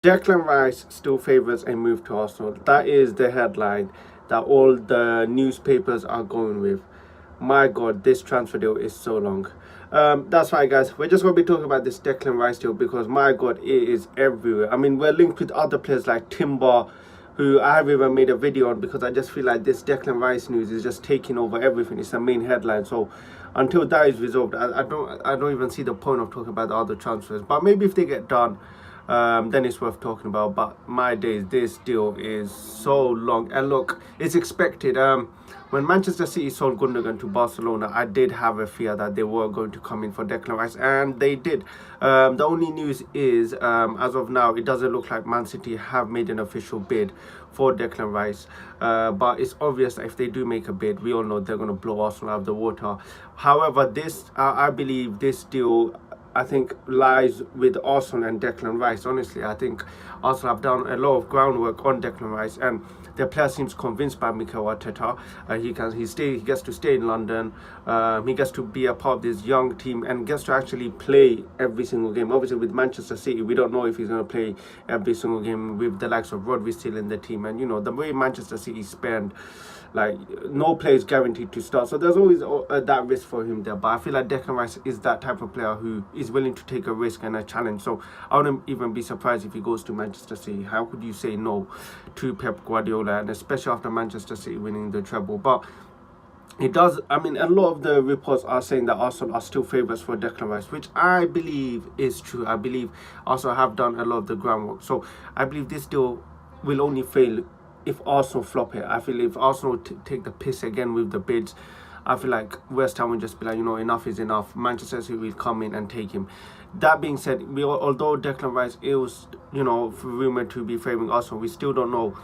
Declan Rice still favours a move to Arsenal. That is the headline that all the newspapers are going with. My God, this transfer deal is so long. That's right, guys. We're just going to be talking about this Declan Rice deal because, my God, it is everywhere. I mean, we're linked with other players like Timber, who I have even made a video on because I just feel like this Declan Rice news is just taking over everything. It's the main headline. So until that is resolved, I don't even see the point of talking about the other transfers. But maybe if they get done, then it's worth talking about. But my days, this deal is so long. And look, it's expected. When Manchester City sold Gundogan to Barcelona, I did have a fear that they were going to come in for Declan Rice, and they did. The only news is, as of now, it doesn't look like Man City have made an official bid for Declan Rice. But it's obvious that if they do make a bid, we all know they're going to blow Arsenal out of the water. However, this, I believe this deal, I think, lies with Arsenal and Declan Rice. Honestly, I think Arsenal have done a lot of groundwork on Declan Rice, and their player seems convinced by Mikel Arteta. He gets to stay in London. He gets to be a part of this young team and gets to actually play every single game. Obviously, with Manchester City, we don't know if he's going to play every single game with the likes of Rodri still in the team. And, you know, the way Manchester City spend, like, no player is guaranteed to start, so there's always that risk for him there. But I feel like Declan Rice is that type of player who is willing to take a risk and a challenge. So I wouldn't even be surprised if he goes to Manchester City. How could you say no to Pep Guardiola, and especially after Manchester City winning the treble? But it does, I mean, a lot of the reports are saying that Arsenal are still favourites for Declan Rice, which I believe is true. I believe Arsenal have done a lot of the groundwork. So I believe this deal will only fail if Arsenal flop it. I feel if Arsenal take the piss again with the bids, I feel like West Ham will just be like, you know, enough is enough. Manchester City will come in and take him. That being said, although Declan Rice is, you know, rumoured to be favouring Arsenal, we still don't know.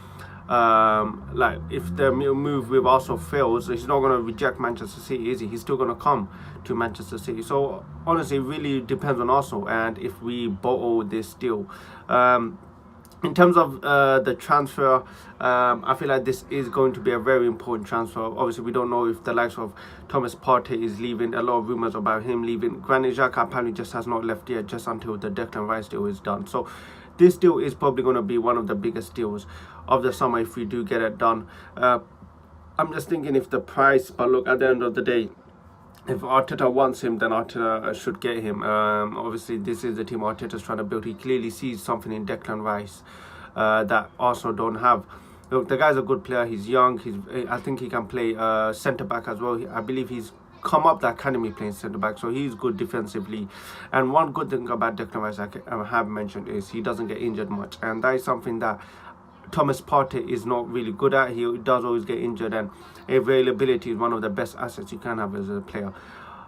Like, if the move with Arsenal fails, he's not going to reject Manchester City, is he? He's still going to come to Manchester City. So honestly, it really depends on Arsenal and if we bottle this deal. In terms of the transfer, I feel like this is going to be a very important transfer. Obviously, we don't know if the likes of Thomas Partey is leaving. A lot of rumours about him leaving. Granit Xhaka apparently just has not left yet, just until the Declan Rice deal is done. So this deal is probably going to be one of the biggest deals of the summer if we do get it done. I'm just thinking if the price, but look, at the end of the day, if Arteta wants him, then Arteta should get him. Obviously, this is the team Arteta's trying to build. He clearly sees something in Declan Rice that Arsenal don't have. Look, the guy's a good player. He's young. I think he can play centre-back as well. I believe he's come up the academy playing centre-back, so he's good defensively. And one good thing about Declan Rice I have mentioned is he doesn't get injured much. And that is something that Thomas Partey is not really good at. He does always get injured, and availability is one of the best assets you can have as a player.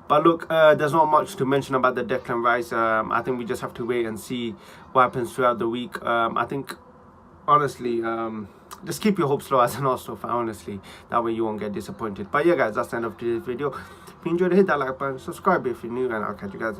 But look, there's not much to mention about the Declan Rice. I think we just have to wait and see what happens throughout the week. I think, honestly, just keep your hopes low as an Arsenal fan, honestly. That way you won't get disappointed. But yeah, guys, that's the end of today's video. If you enjoyed it, hit that like button, subscribe if you're new, and I'll catch you guys